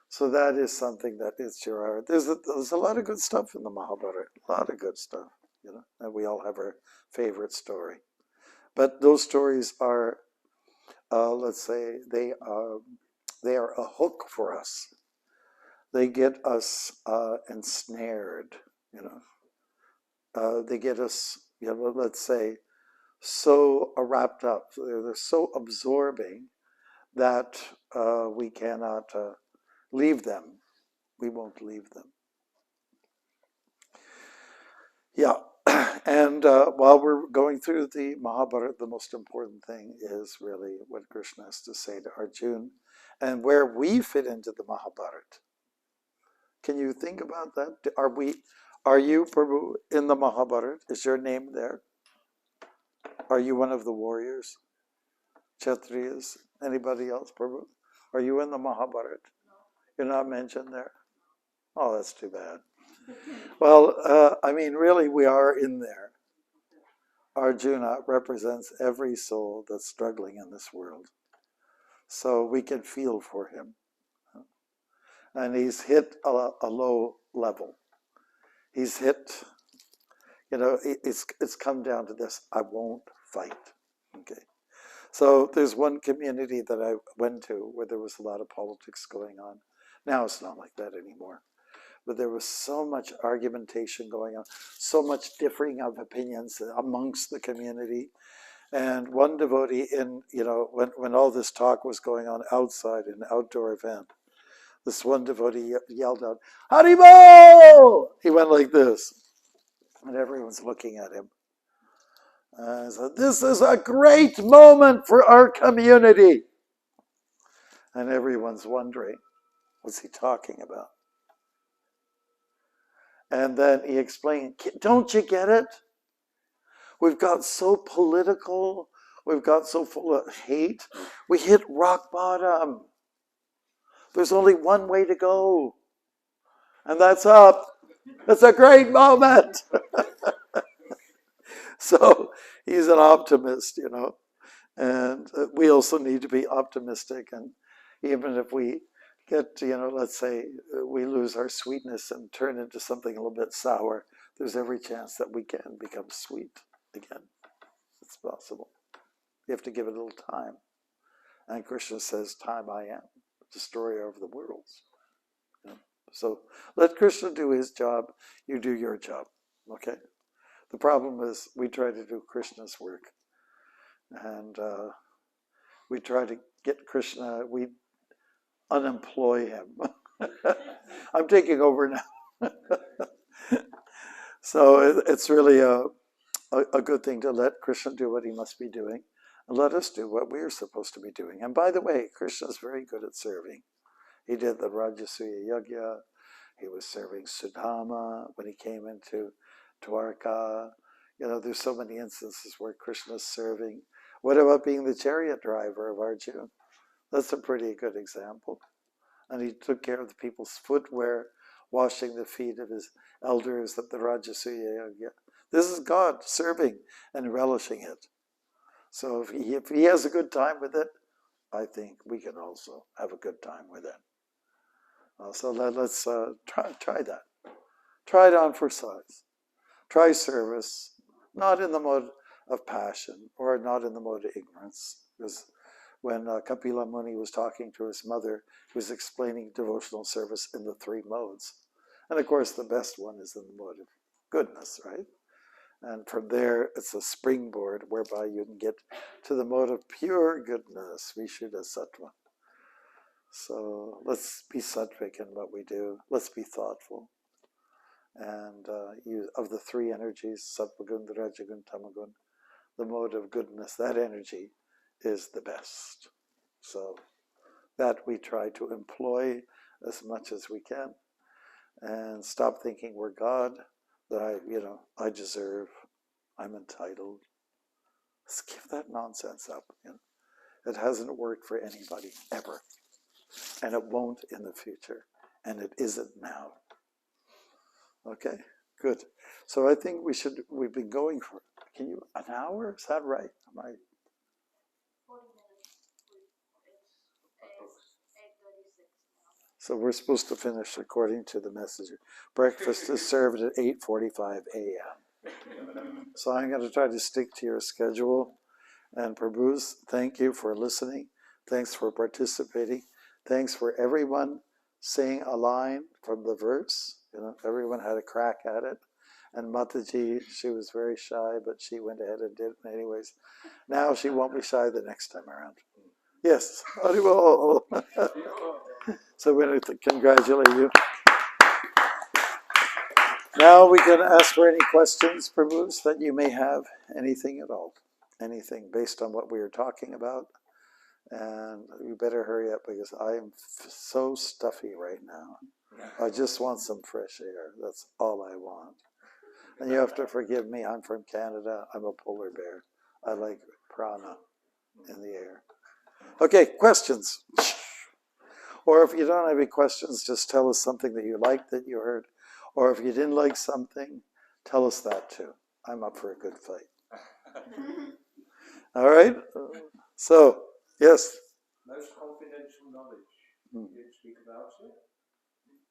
So that is something that hits your heart. There's a lot of good stuff in the Mahabharata, a lot of good stuff, and we all have our favorite story. But those stories are, let's say, they are a hook for us. They get us ensnared, they get us, let's say, so wrapped up. They're so absorbing that we cannot leave them. We won't leave them. Yeah, and while we're going through the Mahabharata, the most important thing is really what Krishna has to say to Arjuna and where we fit into the Mahabharata. Can you think about that? Are you, Prabhu, in the Mahabharata? Is your name there? Are you one of the warriors? Kshatriyas? Anybody else, Prabhu? Are you in the Mahabharata? No. You're not mentioned there? Oh, that's too bad. Well, I mean, really, we are in there. Arjuna represents every soul that's struggling in this world. So we can feel for him. And he's hit a low level. He's hit, it's come down to this: I won't fight. Okay. So there's one community that I went to where there was a lot of politics going on. Now it's not like that anymore. But there was so much argumentation going on, so much differing of opinions amongst the community. And one devotee when all this talk was going on outside in an outdoor event, this one devotee yelled out, "Haribo!" He went like this. And everyone's looking at him. And said, "This is a great moment for our community." And everyone's wondering, what's he talking about? And then he explained, "Don't you get it? We've got so political. We've got so full of hate. We hit rock bottom. There's only one way to go. And that's up. It's a great moment." So he's an optimist, And we also need to be optimistic. And even if we get, let's say we lose our sweetness and turn into something a little bit sour, there's every chance that we can become sweet again. It's possible. You have to give it a little time. And Krishna says, time I am, destroyer of the worlds. So let Krishna do his job, you do your job, okay? The problem is we try to do Krishna's work. And we try to get Krishna, we unemploy him. I'm taking over now. So it's really a good thing to let Krishna do what he must be doing, and let us do what we're supposed to be doing. And by the way, Krishna is very good at serving. He did the Rajasuya Yajna. He was serving Sudama when he came into Dwarka. There's so many instances where Krishna is serving. What about being the chariot driver of Arjuna? That's a pretty good example. And he took care of the people's footwear, washing the feet of his elders at the Rajasuya Yajna. This is God serving and relishing it. So if he has a good time with it, I think we can also have a good time with it. So let's try that. Try it on for size. Try service, not in the mode of passion or not in the mode of ignorance. Because when Kapila Muni was talking to his mother, he was explaining devotional service in the three modes. And of course, the best one is in the mode of goodness, right? And from there, it's a springboard whereby you can get to the mode of pure goodness, Vishuddha Sattva. So let's be sattvic in what we do. Let's be thoughtful. And of the three energies, Sattvagun, Rajagun, Tamagun, the mode of goodness, that energy is the best. So that we try to employ as much as we can, and stop thinking we're God, that I deserve, I'm entitled. Let's give that nonsense up. It hasn't worked for anybody ever, and it won't in the future, and it isn't now. Okay, good. So I think we've been going for, an hour? Is that right? Am I? 40 minutes. It's 8:36 now. So we're supposed to finish according to the messenger. Breakfast is served at 8:45 a.m. So I'm going to try to stick to your schedule. And Prabhus, thank you for listening. Thanks for participating. Thanks for everyone saying a line from the verse. Everyone had a crack at it. And Mataji, she was very shy, but she went ahead and did it anyways. Now she won't be shy the next time around. Yes, Haribol. So we're going to congratulate you. Now we can ask for any questions, Prabhus, that you may have. Anything at all. Anything based on what we were talking about. And you better hurry up because I am so stuffy right now. I just want some fresh air. That's all I want. And you have to forgive me. I'm from Canada. I'm a polar bear. I like prana in the air. Okay, questions. Or if you don't have any questions, just tell us something that you liked that you heard. Or if you didn't like something, tell us that too. I'm up for a good fight. All right? So, yes? Most confidential knowledge. You didn't speak about it.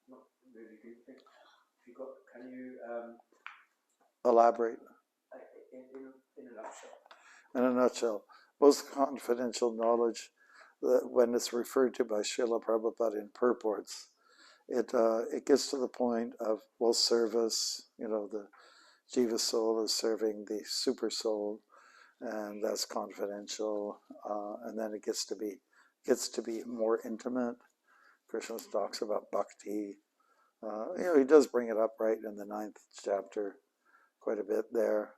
Not really good thing. Can you Elaborate. in a nutshell? In a nutshell, most confidential knowledge, when it's referred to by Srila Prabhupada in purports, it gets to the point of, service, the Jiva soul is serving the super soul, and that's confidential, and then it gets to be more intimate. Krishna talks about Bhakti. He does bring it up right in the 9th chapter, quite a bit there.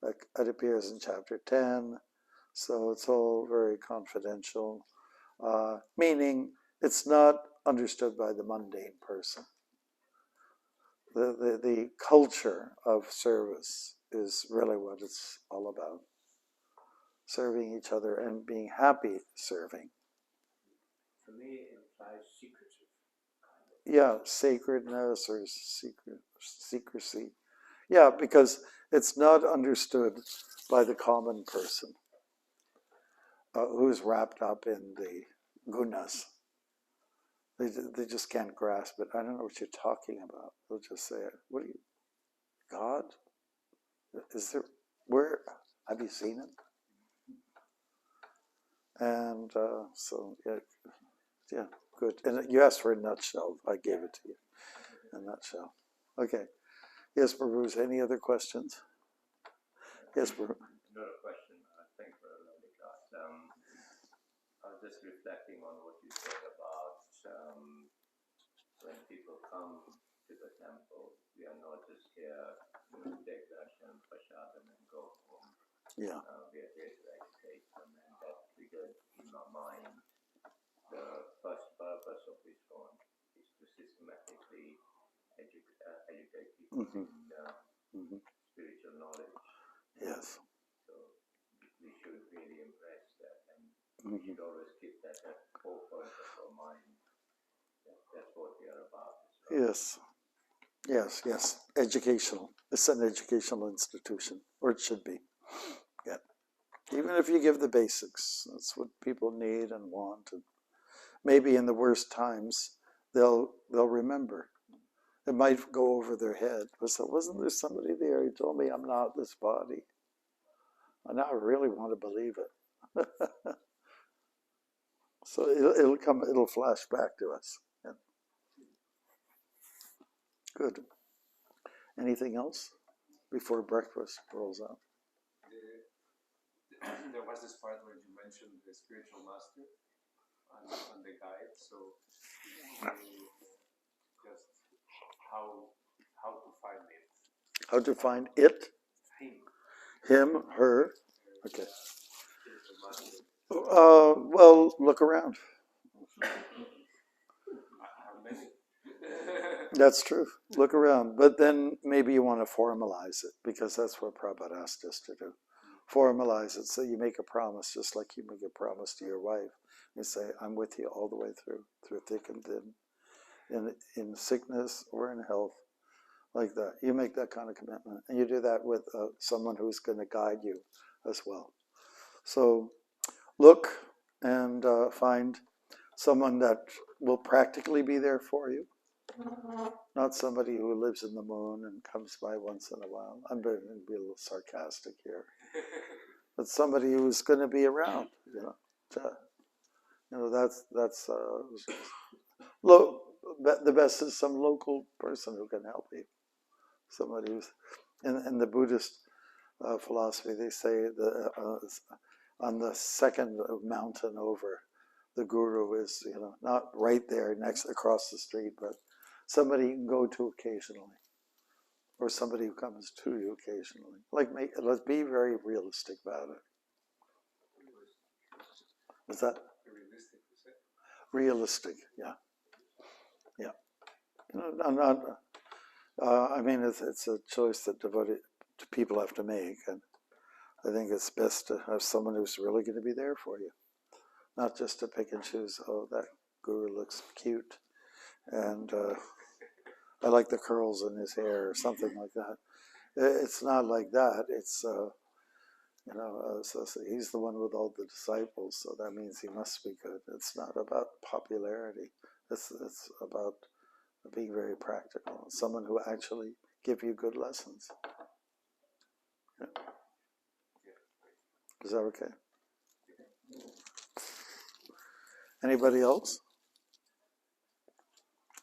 It appears in chapter 10, so it's all very confidential, meaning it's not understood by the mundane person. The culture of service is really what it's all about. Serving each other and being happy serving. For me, it implies secretive. Yeah, sacredness or secrecy. Yeah, because it's not understood by the common person. who's wrapped up in the gunas. They just can't grasp it. I don't know what you're talking about. They'll just say, "What are you, God? Is there? Where have you seen him?" And so yeah, good. And you asked for a nutshell. I gave it to you. A nutshell. Okay. Yes, Baruch. Any other questions? Yes, Baruch. Not a question. Thanks for a lovely class. I was just reflecting on what you said about when people come to the temple, we are not just here, take darshan, prashadam, and go home. Yeah. We are here to educate them, and that triggered in my mind the first purpose of ISKCON is to systematically educate people in spiritual knowledge. Yes. So we should really embrace that, and we should always keep that at the forefront of our mind. That's what we are about. Yes. Yes, yes. Educational. It's an educational institution, or it should be. Yeah. Even if you give the basics, that's what people need and want. And maybe in the worst times, they'll remember. It might go over their head. But so, wasn't there somebody there who told me I'm not this body? And now I really want to believe it. So it'll come. It'll flash back to us. Yeah. Good. Anything else before breakfast rolls out? There was this part where you mentioned the spiritual master and the guide. So just how to find it. How to find it? Him, her. Okay. Well, look around. That's true. Look around. But then maybe you want to formalize it, because that's what Prabhupada asked us to do. Formalize it. So you make a promise, just like you make a promise to your wife. You say, I'm with you all the way through thick and thin, in sickness or in health, like that. You make that kind of commitment. And you do that with someone who's going to guide you as well. So look and find someone that will practically be there for you. Not somebody who lives in the moon and comes by once in a while. I'm going to be a little sarcastic here. But somebody who's going to be around, that's the best is some local person who can help you. Somebody who's, in the Buddhist philosophy, they say on the second mountain over, the guru is, not right there next across the street, but somebody you can go to occasionally, or somebody who comes to you occasionally. Let's be very realistic about it. Is that realistic? Yeah, yeah. I'm not. I mean, it's a choice that devoted people have to make, and I think it's best to have someone who's really going to be there for you, not just to pick and choose. Oh, that guru looks cute, and I like the curls in his hair, or something like that. It's not like that. It's so he's the one with all the disciples, so that means he must be good. It's not about popularity. It's about being very practical. Someone who actually give you good lessons. Yeah. Is that okay? Anybody else?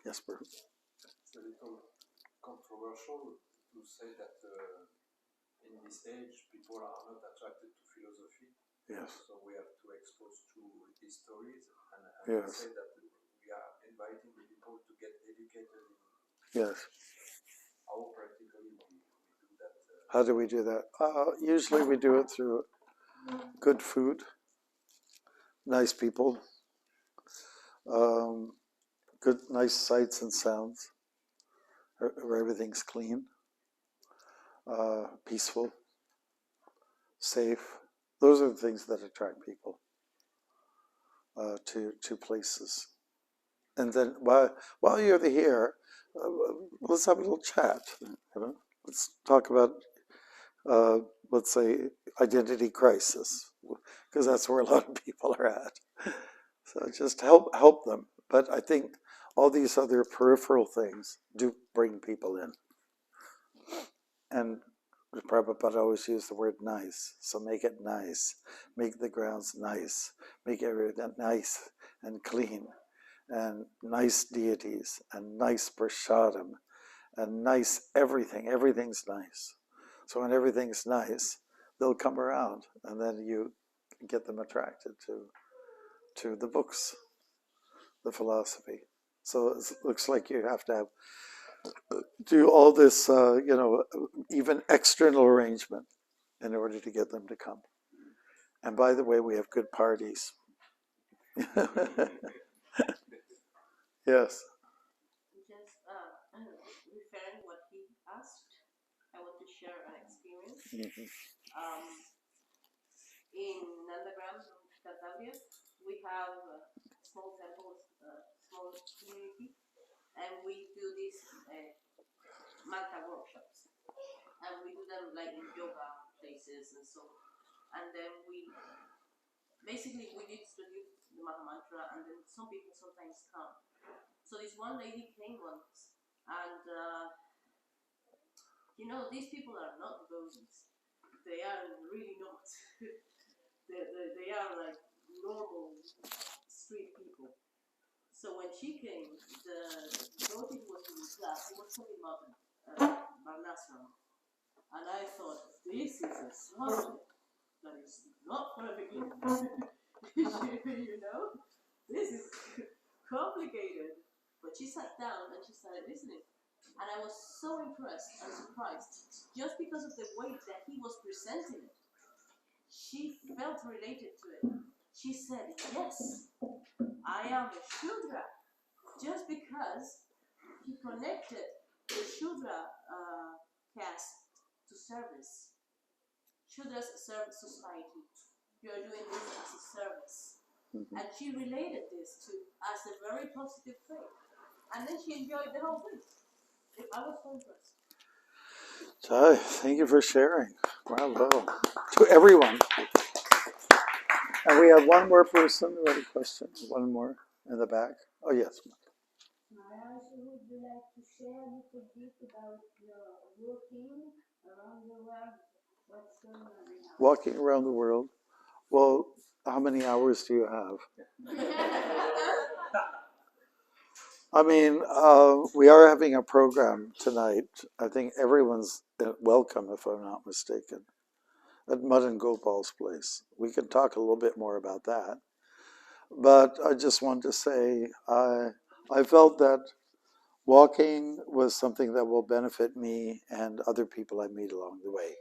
Yes, Bruce. It's a little controversial to say that in this age people are not attracted to philosophy. Yes. So we have to expose to these stories, and yes. say that we are inviting the people to get educated in. Yes. How practically we do that? How do we do that? Usually we do it through good food, nice people, good, nice sights and sounds, where everything's clean, peaceful, safe. Those are the things that attract people to places. And then while you're here, let's have a little chat. Let's talk about, let's say, identity crisis. because that's where a lot of people are at. So just help them. But I think all these other peripheral things do bring people in. And Prabhupada always used the word nice. So make it nice. Make the grounds nice. Make everything nice and clean. And nice deities. And nice prasadam. And nice everything. Everything's nice. So when everything's nice, they'll come around. And then you get them attracted to the books, the philosophy. So it looks like you have to do all this, even external arrangement in order to get them to come. And by the way, we have good parties. Yes. Just referring what he asked, I want to share an experience. In Nandagram, Cantabria, we have a small temple, small community, and we do these mantra workshops. And we do them like in yoga places and so. And then we basically did study the Maha Mantra, and then some people sometimes come. So this one lady came once, and these people are not devotees. They are really not. they are like normal street people. So when she came, the devotee who was in the class, he was talking about Varnashram. And I thought, this is a subject that is not for a beginner. This is complicated. But she sat down and she started listening. And I was so impressed and surprised, just because of the way that he was presenting it. She felt related to it. She said, yes, I am a Shudra, just because he connected the Shudra caste to service. Shudras serve society. You are doing this as a service. And she related this to as a very positive thing. And then she enjoyed the whole thing. I was so impressed. Jai, thank you for sharing. Bravo. To everyone. And we have one more person who had a question. One more in the back. Oh, yes. Maharaj, would you like to share a little bit about your walking around the world? What's going on now? Walking around the world. Well, how many hours do you have? I mean, we are having a program tonight. I think everyone's welcome, if I'm not mistaken, at Madan Gopal's place. We can talk a little bit more about that. But I just want to say, I felt that walking was something that will benefit me and other people I meet along the way.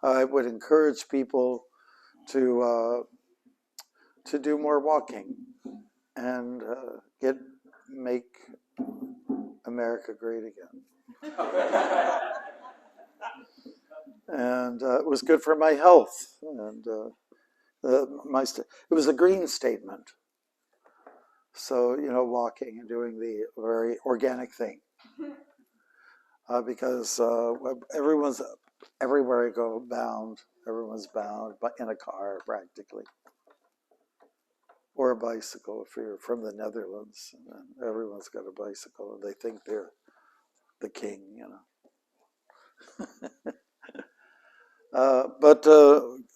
I would encourage people to do more walking and make America great again. And it was good for my health. And it was a green statement. So, walking and doing the very organic thing. Because everyone's, everywhere I go, bound. Everyone's bound in a car, practically. Or a bicycle, if you're from the Netherlands. Everyone's got a bicycle, and they think they're the king, But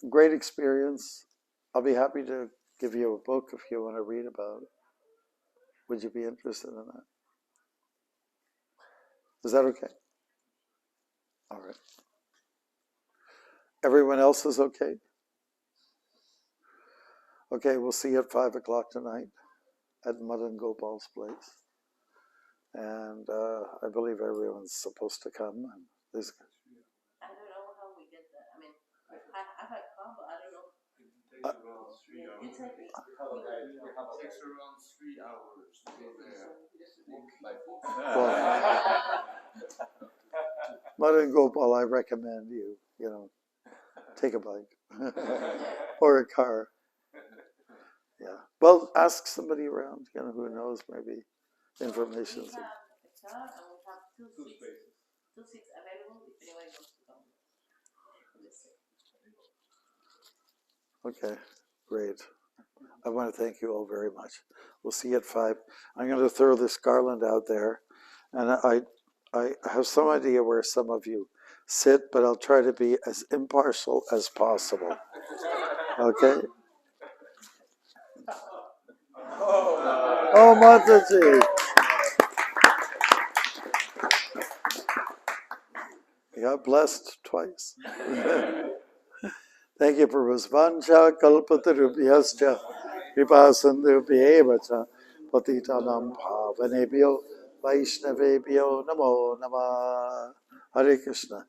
great experience. I'll be happy to give you a book if you want to read about it. Would you be interested in that? Is that okay? All right. Everyone else is okay? Okay, we'll see you at 5 o'clock tonight at Madan Gopal's place. And I believe everyone's supposed to come. And there's... I don't know how we get there. I mean, I had come, but I don't know. It takes around 3 hours. You take it. It takes around 3 hours to go there. By foot. Well, Madan Gopal, I recommend you, take a bike or a car. Yeah. Well, ask somebody around, who knows, maybe information. We have a car and we have two seats available if anyone wants to come. Okay. Great. I want to thank you all very much. We'll see you at 5. I'm going to throw this garland out there. And I have some idea where some of you sit, but I'll try to be as impartial as possible. Okay? Oh, Mataji! You got blessed twice. Thank you, Prabhu. Vancha kalpatarubhyascha kripasandhubhyevacha patitanam bhavanebhyo vaishnavebhyo namo namah. Hare Krishna.